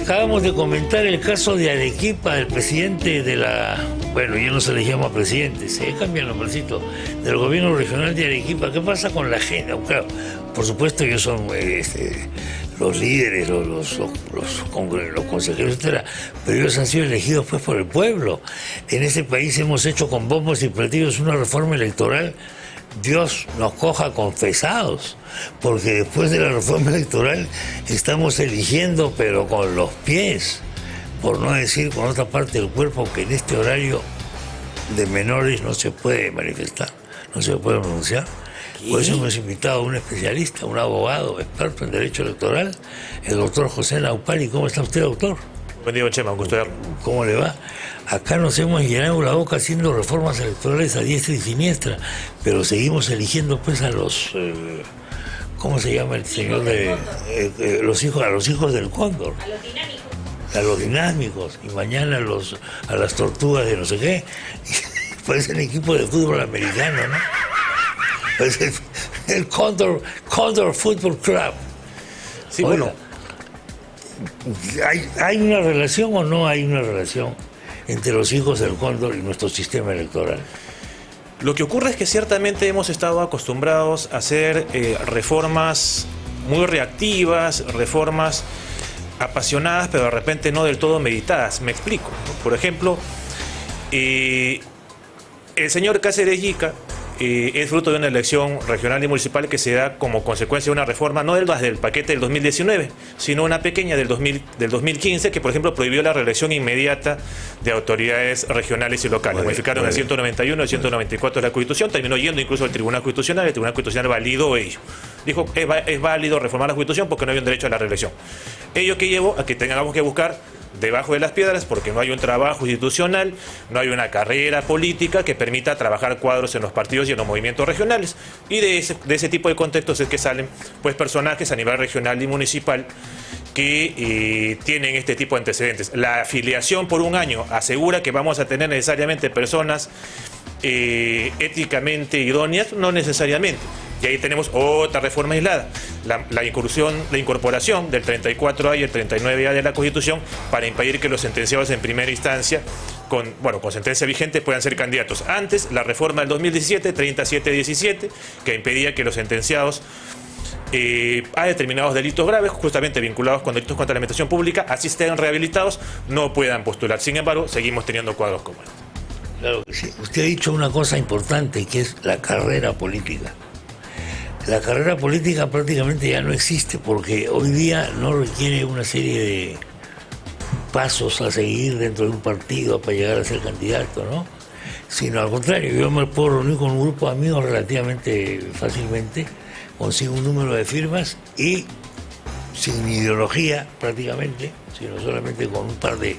Acabamos de comentar el caso de Arequipa, el presidente de la... Bueno, ya no se le llama presidente, se cambia el nombrecito, del gobierno regional de Arequipa. ¿Qué pasa con la gente? Claro, por supuesto ellos son los líderes, los consejeros, etcétera, pero ellos han sido elegidos pues por el pueblo. En este país hemos hecho con bombos y platillos una reforma electoral. Dios nos coja confesados, porque después de la reforma electoral estamos eligiendo pero con los pies, por no decir con otra parte del cuerpo, que en este horario de menores no se puede manifestar, no se puede pronunciar. Por eso hemos invitado a un especialista, un abogado experto en derecho electoral, el doctor José Naupali. ¿Cómo está usted, doctor? Buen día, Chema, un gusto verlo. ¿Cómo le va? Acá nos hemos llenado la boca haciendo reformas electorales a diestra y siniestra, pero seguimos eligiendo pues a los... ¿cómo se llama el señor de a los hijos del cóndor? A los dinámicos. A los dinámicos, y mañana a las tortugas de no sé qué. Parece el equipo de fútbol americano, ¿no? Parece el Cóndor Football Club. Sí, Oiga, bueno. ¿Hay una relación o no hay una relación entre los hijos del cóndor y nuestro sistema electoral? Lo que ocurre es que ciertamente hemos estado acostumbrados a hacer reformas muy reactivas, reformas apasionadas, pero de repente no del todo meditadas. Me explico, ¿no? Por ejemplo, el señor Cáceres Yica es fruto de una elección regional y municipal que se da como consecuencia de una reforma, no del paquete del 2019, sino una pequeña del 2015, que por ejemplo prohibió la reelección inmediata de autoridades regionales y locales. Modificaron el 191 y el 194 de la Constitución, terminó yendo incluso al Tribunal Constitucional, el Tribunal Constitucional validó ello. Dijo, es válido reformar la Constitución porque no había un derecho a la reelección. Ello que llevó a que tengamos que buscar debajo de las piedras, porque no hay un trabajo institucional, no hay una carrera política que permita trabajar cuadros en los partidos y en los movimientos regionales. Y de ese tipo de contextos es que salen pues personajes a nivel regional y municipal que tienen este tipo de antecedentes. La afiliación por un año asegura que vamos a tener necesariamente personas éticamente idóneas, no necesariamente. Y ahí tenemos otra reforma aislada, la incorporación del 34A y el 39A de la Constitución para impedir que los sentenciados en primera instancia con sentencia vigente puedan ser candidatos. Antes, la reforma del 2017, 3717, que impedía que los sentenciados a determinados delitos graves, justamente vinculados con delitos contra la administración pública, así estén rehabilitados, no puedan postular. Sin embargo, seguimos teniendo cuadros como este. Claro que sí. Usted ha dicho una cosa importante, que es la carrera política. La carrera política prácticamente ya no existe, porque hoy día no requiere una serie de pasos a seguir dentro de un partido para llegar a ser candidato, ¿no? Sino al contrario, yo me puedo reunir con un grupo de amigos relativamente fácilmente, consigo un número de firmas y sin ideología prácticamente, sino solamente con un par de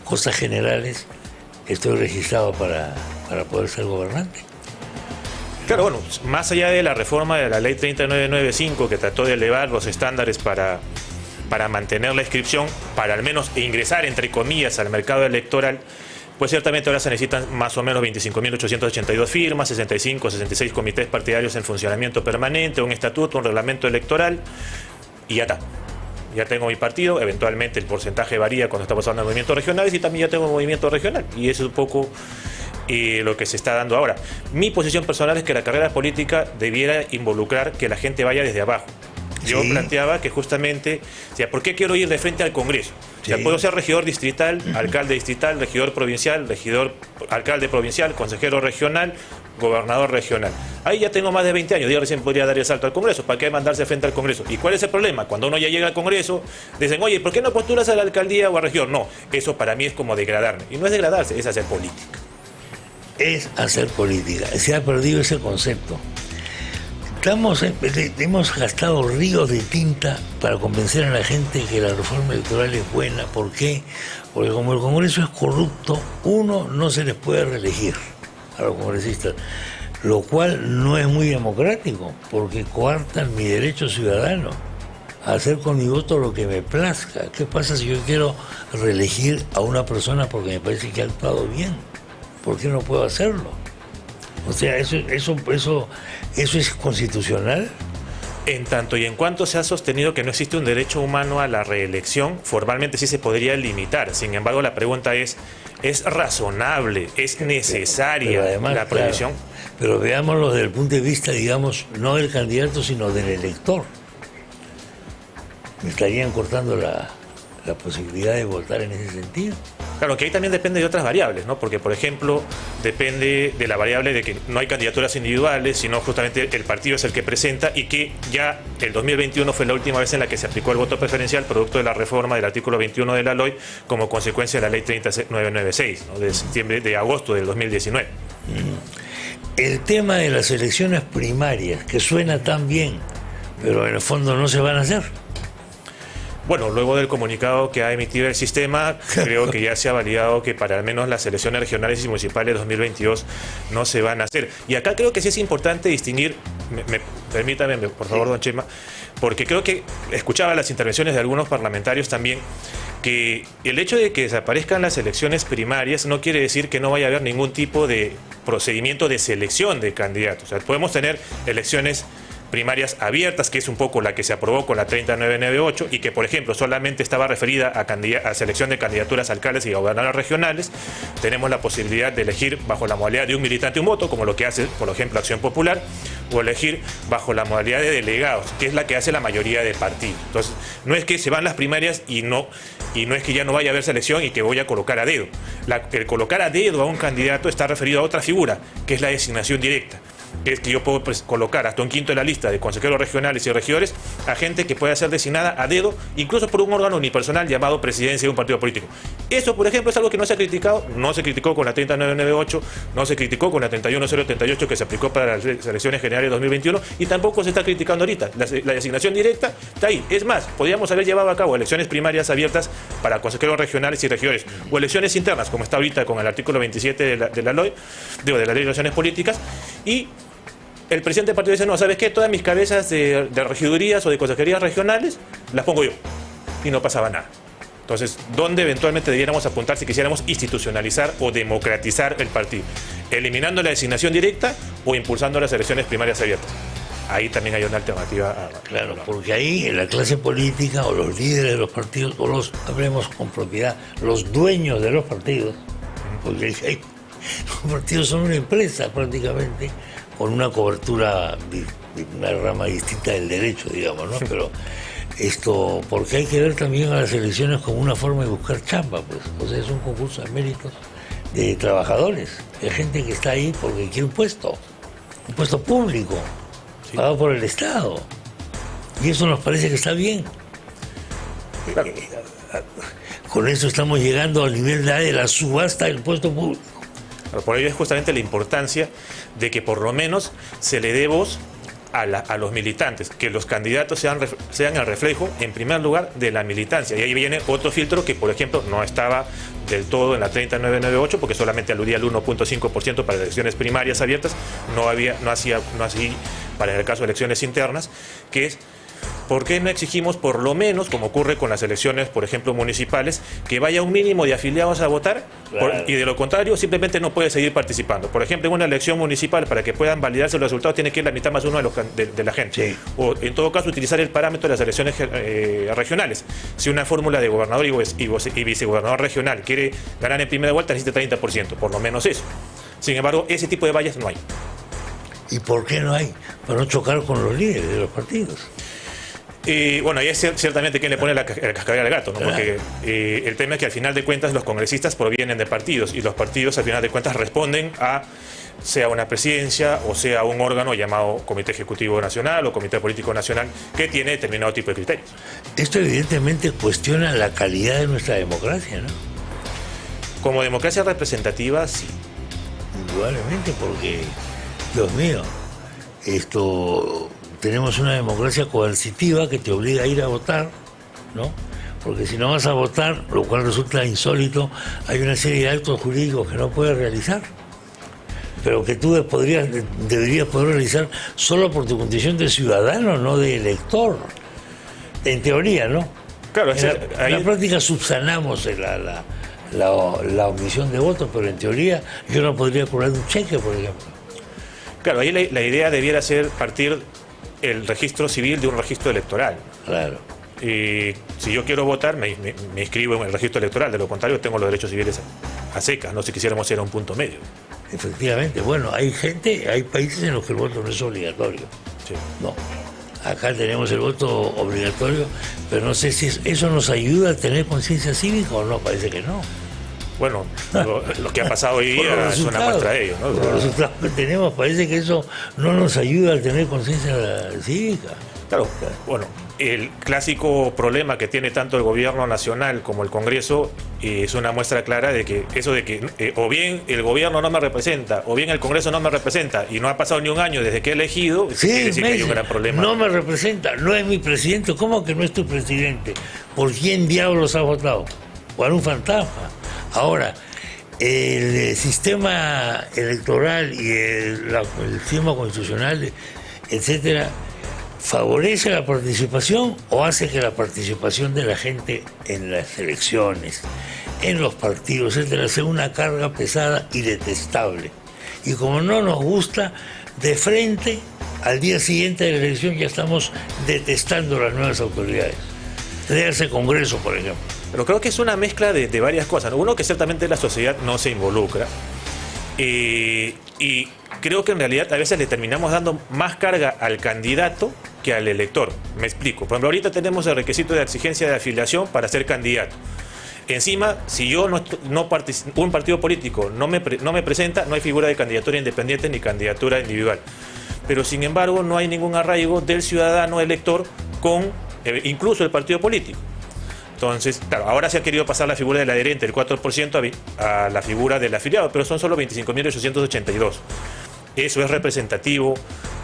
cosas generales, estoy registrado para poder ser gobernante. Claro, bueno, más allá de la reforma de la ley 3995 que trató de elevar los estándares para mantener la inscripción, para al menos ingresar, entre comillas, al mercado electoral, pues ciertamente ahora se necesitan más o menos 25.882 firmas, 66 comités partidarios en funcionamiento permanente, un estatuto, un reglamento electoral, y ya está. Ya tengo mi partido, eventualmente el porcentaje varía cuando estamos hablando de movimientos regionales, y también ya tengo un movimiento regional, y eso es un poco lo que se está dando ahora. Mi posición personal es que la carrera política debiera involucrar que la gente vaya desde abajo. Yo planteaba que justamente, o sea, ¿por qué quiero ir de frente al Congreso? O sea, puedo ser regidor distrital, alcalde distrital, regidor provincial, alcalde provincial, consejero regional, gobernador regional. Ahí ya tengo más de 20 años, yo recién podría dar el salto al Congreso. ¿Para qué mandarse frente al Congreso? ¿Y cuál es el problema? Cuando uno ya llega al Congreso, dicen, oye, ¿por qué no postulas a la alcaldía o a región? No, eso para mí es como degradarme. Y no es degradarse, es hacer política. Es hacer política. Se ha perdido ese concepto. Hemos gastado ríos de tinta para convencer a la gente que la reforma electoral es buena. ¿Por qué? Porque como el Congreso es corrupto, uno, no se les puede reelegir a los congresistas, lo cual no es muy democrático, porque coartan mi derecho ciudadano a hacer con mi voto lo que me plazca. ¿Qué pasa si yo quiero reelegir a una persona porque me parece que ha actuado bien? ¿Por qué no puedo hacerlo? O sea, ¿eso es constitucional? En tanto y en cuanto se ha sostenido que no existe un derecho humano a la reelección, formalmente sí se podría limitar. Sin embargo, la pregunta ¿es razonable, es necesaria pero además, la prohibición? Claro, pero veámoslo desde el punto de vista, digamos, no del candidato, sino del elector. Estarían cortando la posibilidad de votar en ese sentido. Claro, que ahí también depende de otras variables, ¿no? Porque, por ejemplo, depende de la variable de que no hay candidaturas individuales, sino justamente el partido es el que presenta, y que ya el 2021 fue la última vez en la que se aplicó el voto preferencial, producto de la reforma del artículo 21 de la LOI, como consecuencia de la ley 3996, ¿no? de agosto del 2019. El tema de las elecciones primarias, que suena tan bien, pero en el fondo no se van a hacer. Bueno, luego del comunicado que ha emitido el sistema, creo que ya se ha validado que para al menos las elecciones regionales y municipales 2022 no se van a hacer. Y acá creo que sí es importante distinguir, permítame, por favor, don Chema, porque creo que escuchaba las intervenciones de algunos parlamentarios también, que el hecho de que desaparezcan las elecciones primarias no quiere decir que no vaya a haber ningún tipo de procedimiento de selección de candidatos. O sea, podemos tener elecciones primarias abiertas, que es un poco la que se aprobó con la 3998 y que, por ejemplo, solamente estaba referida a selección de candidaturas a alcaldes y gobernadores regionales. Tenemos la posibilidad de elegir bajo la modalidad de un militante un voto, como lo que hace, por ejemplo, Acción Popular, o elegir bajo la modalidad de delegados, que es la que hace la mayoría de partidos. Entonces, no es que se van las primarias y no es que ya no vaya a haber selección y que voy a colocar a dedo. El colocar a dedo a un candidato está referido a otra figura, que es la designación directa. Es que yo puedo colocar hasta un quinto de la lista de consejeros regionales y regidores a gente que pueda ser designada a dedo, incluso por un órgano unipersonal llamado presidencia de un partido político. Eso, por ejemplo, es algo que no se ha criticado, no se criticó con la 3998, no se criticó con la 31038 que se aplicó para las elecciones generales de 2021 y tampoco se está criticando ahorita. La designación directa está ahí. Es más, podríamos haber llevado a cabo elecciones primarias abiertas para consejeros regionales y regidores o elecciones internas, como está ahorita con el artículo 27 de la LOI, de la Ley de Elecciones Políticas, y el presidente del partido dice, no, ¿sabes qué? Todas mis cabezas de regidurías o de consejerías regionales las pongo yo. Y no pasaba nada. Entonces, ¿dónde eventualmente debiéramos apuntar si quisiéramos institucionalizar o democratizar el partido? ¿Eliminando la designación directa o impulsando las elecciones primarias abiertas? Ahí también hay una alternativa. Claro, porque ahí la clase política o los líderes de los partidos, o hablemos con propiedad, los dueños de los partidos, porque los partidos son una empresa prácticamente, con una cobertura de una rama distinta del derecho, digamos, ¿no? Pero porque hay que ver también a las elecciones como una forma de buscar chamba, pues. O sea, es un concurso de méritos de trabajadores, de gente que está ahí porque quiere un puesto público, sí, pagado por el Estado. Y eso nos parece que está bien. Claro. Con eso estamos llegando al nivel de la subasta del puesto público. Por ello es justamente la importancia de que por lo menos se le dé voz a los militantes, que los candidatos sean el reflejo, en primer lugar, de la militancia. Y ahí viene otro filtro que, por ejemplo, no estaba del todo en la 3998, porque solamente aludía al 1.5% para elecciones primarias abiertas, no así para el caso de elecciones internas, que es: ¿por qué no exigimos, por lo menos, como ocurre con las elecciones, por ejemplo, municipales, que vaya un mínimo de afiliados a votar? Claro. Y de lo contrario, simplemente no puede seguir participando. Por ejemplo, en una elección municipal, para que puedan validarse los resultados, tiene que ir la mitad más uno de la gente. Sí. O, en todo caso, utilizar el parámetro de las elecciones regionales. Si una fórmula de gobernador y vicegobernador regional quiere ganar en primera vuelta, necesita 30%, por lo menos eso. Sin embargo, ese tipo de vallas no hay. ¿Y por qué no hay? Para no chocar con los líderes de los partidos. Bueno, ahí es ciertamente quien le pone la cascabel al gato, ¿no? Claro. Porque el tema es que al final de cuentas los congresistas provienen de partidos y los partidos al final de cuentas responden a sea una presidencia o sea un órgano llamado Comité Ejecutivo Nacional o Comité Político Nacional que tiene determinado tipo de criterios. Esto evidentemente cuestiona la calidad de nuestra democracia, ¿no? Como democracia representativa, sí. Indudablemente, porque, Dios mío, tenemos una democracia coercitiva que te obliga a ir a votar, ¿no? Porque si no vas a votar, lo cual resulta insólito, hay una serie de actos jurídicos que no puedes realizar, pero que tú deberías poder realizar solo por tu condición de ciudadano, no de elector. En teoría, ¿no? Claro, en la práctica subsanamos la omisión de votos, pero en teoría yo no podría cobrar un cheque, por ejemplo. Claro, ahí la idea debiera ser partir el registro civil de un registro electoral. Claro. Si yo quiero votar, me inscribo en el registro electoral, de lo contrario tengo los derechos civiles a secas, no si quisiéramos ir a un punto medio. Efectivamente, bueno, hay países en los que el voto no es obligatorio. Sí. No. Acá tenemos el voto obligatorio, pero no sé si eso nos ayuda a tener conciencia cívica o no, parece que no. Bueno, lo que ha pasado hoy día es una muestra de ello, ¿no? Por los resultados que tenemos, parece que eso no nos ayuda a tener conciencia cívica. Claro, bueno, el clásico problema que tiene tanto el gobierno nacional como el Congreso es una muestra clara de que eso de que o bien el gobierno no me representa o bien el Congreso no me representa y no ha pasado ni un año desde que he elegido, sí, quiere decir que hay un gran problema. No me representa, no es mi presidente. ¿Cómo que no es tu presidente? ¿Por quién diablos has votado? ¿Por un fantasma? Ahora, el sistema electoral y el sistema constitucional, etcétera, ¿favorece la participación o hace que la participación de la gente en las elecciones, en los partidos, etcétera, sea una carga pesada y detestable? Y como no nos gusta, de frente, al día siguiente de la elección ya estamos detestando las nuevas autoridades. Créase Congreso, por ejemplo. Pero creo que es una mezcla de varias cosas, ¿no? Uno, que ciertamente la sociedad no se involucra. Y creo que en realidad a veces le terminamos dando más carga al candidato que al elector. Me explico. Por ejemplo, ahorita tenemos el requisito de exigencia de afiliación para ser candidato. Encima, si yo un partido político no me presenta, no hay figura de candidatura independiente ni candidatura individual. Pero sin embargo, no hay ningún arraigo del ciudadano elector con incluso el partido político. Entonces, claro, ahora se ha querido pasar la figura del adherente, el 4%, a la figura del afiliado, pero son solo 25.882. Eso es representativo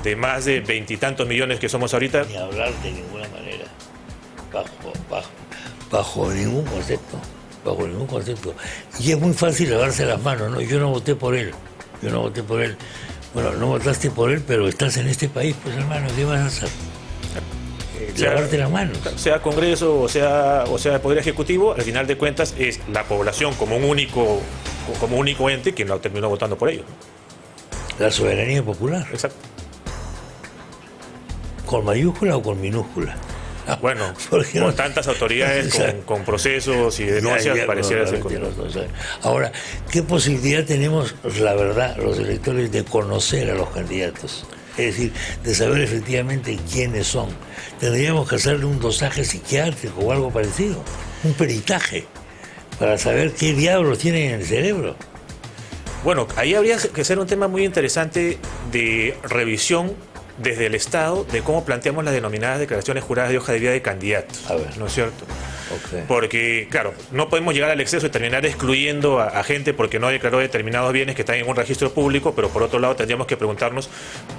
de más de 20 y tantos millones que somos ahorita. Ni hablar de ninguna manera, bajo ningún concepto. Y es muy fácil lavarse las manos, ¿no? Yo no voté por él. Bueno, no votaste por él, pero estás en este país, pues hermano, ¿qué vas a hacer? Lavarte las manos. Sea Congreso o sea Poder Ejecutivo, al final de cuentas es la población como un único ente quien lo terminó votando por ellos. La soberanía popular. Exacto. ¿Con mayúscula o con minúscula? Bueno, con tantas autoridades, con procesos y denuncias, pareciera ser con... Ahora, ¿qué posibilidad tenemos, la verdad, los electores, de conocer a los candidatos? Es decir, de saber efectivamente quiénes son. Tendríamos que hacerle un dosaje psiquiátrico o algo parecido, un peritaje, para saber qué diablos tienen en el cerebro. Bueno, ahí habría que ser un tema muy interesante de revisión desde el Estado de cómo planteamos las denominadas declaraciones juradas de hoja de vida de candidatos. A ver. ¿No es cierto? Okay. Porque, claro, no podemos llegar al exceso de terminar excluyendo a gente porque no declaró determinados bienes que están en un registro público, pero por otro lado tendríamos que preguntarnos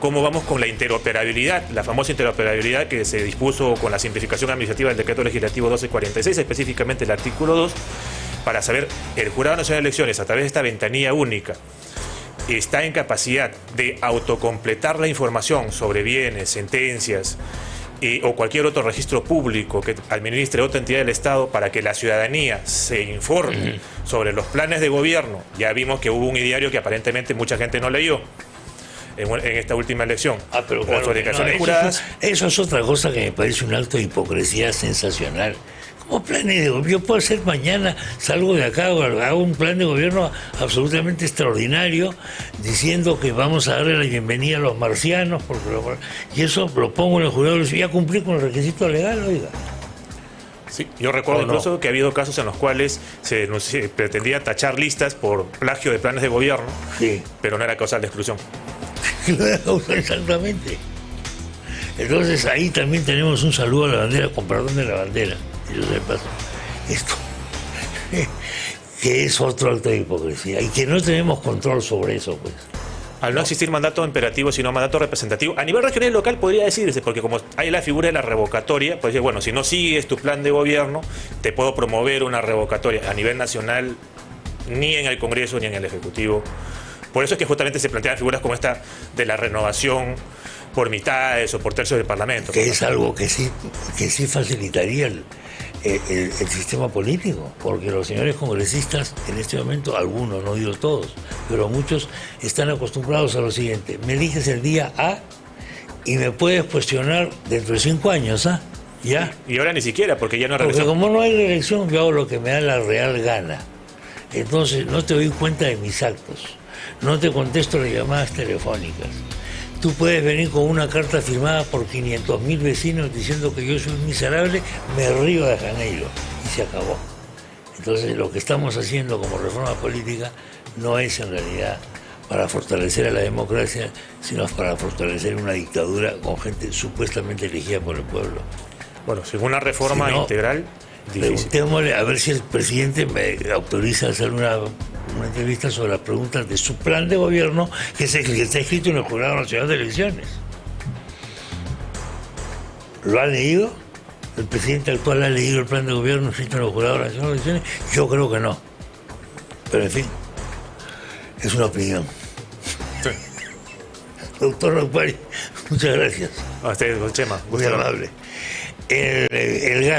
cómo vamos con la interoperabilidad, la famosa interoperabilidad que se dispuso con la simplificación administrativa del decreto legislativo 1246, específicamente el artículo 2, para saber, el Jurado Nacional de Elecciones, a través de esta ventanilla única, está en capacidad de autocompletar la información sobre bienes, sentencias o cualquier otro registro público que administre otra entidad del Estado para que la ciudadanía se informe sobre los planes de gobierno. Ya vimos que hubo un ideario que aparentemente mucha gente no leyó en esta última elección. Pero claro, o declaraciones juradas. Eso es otra cosa que me parece un acto de hipocresía sensacional. ¿Cómo planes de gobierno? Yo puedo hacer mañana, salgo de acá, hago un plan de gobierno absolutamente extraordinario, diciendo que vamos a darle la bienvenida a los marcianos, y eso lo pongo en el jurado, ya cumplí con el requisito legal, oiga. Sí, yo recuerdo incluso que ha habido casos en los cuales se pretendía tachar listas por plagio de planes de gobierno, sí, pero no era causal de exclusión. Exactamente. Entonces ahí también tenemos un saludo a la bandera, con perdón de la bandera. Yo sé, paso. Esto, que es otro acto de hipocresía y que no tenemos control sobre eso, pues. Al no existir mandato imperativo, sino mandato representativo, a nivel regional y local podría decirse, porque como hay la figura de la revocatoria, pues bueno, si no sigues tu plan de gobierno, te puedo promover una revocatoria. A nivel nacional, ni en el Congreso ni en el Ejecutivo. Por eso es que justamente se plantean figuras como esta de la renovación por mitades o por tercios del Parlamento. Que es algo que sí facilitaría el sistema político, porque los señores congresistas en este momento, algunos, no digo todos, pero muchos están acostumbrados a lo siguiente: me eliges el día A y me puedes cuestionar dentro de 5 años, ¿ah? ¿Ya? Y ahora ni siquiera, porque ya no Porque regresó. como no hay reelección, yo hago lo que me da la real gana. Entonces no te doy cuenta de mis actos, no te contesto las llamadas telefónicas. Tú puedes venir con una carta firmada por 500.000 vecinos diciendo que yo soy un miserable, me río de Janeiro y se acabó. Entonces lo que estamos haciendo como reforma política no es en realidad para fortalecer a la democracia, sino para fortalecer una dictadura con gente supuestamente elegida por el pueblo. Bueno, según una reforma Si no, integral, difícil. preguntémosle a ver si el presidente me autoriza a hacer una entrevista sobre las preguntas de su plan de gobierno, que es el que está escrito en el Jurado Nacional de Elecciones. ¿Lo ha leído? ¿El presidente actual ha leído el plan de gobierno escrito en el Jurado Nacional de Elecciones? Yo creo que no. Pero en fin, es una opinión. Sí. Doctor Rampari, muchas gracias. A usted, don Chema. Muy amable. El gas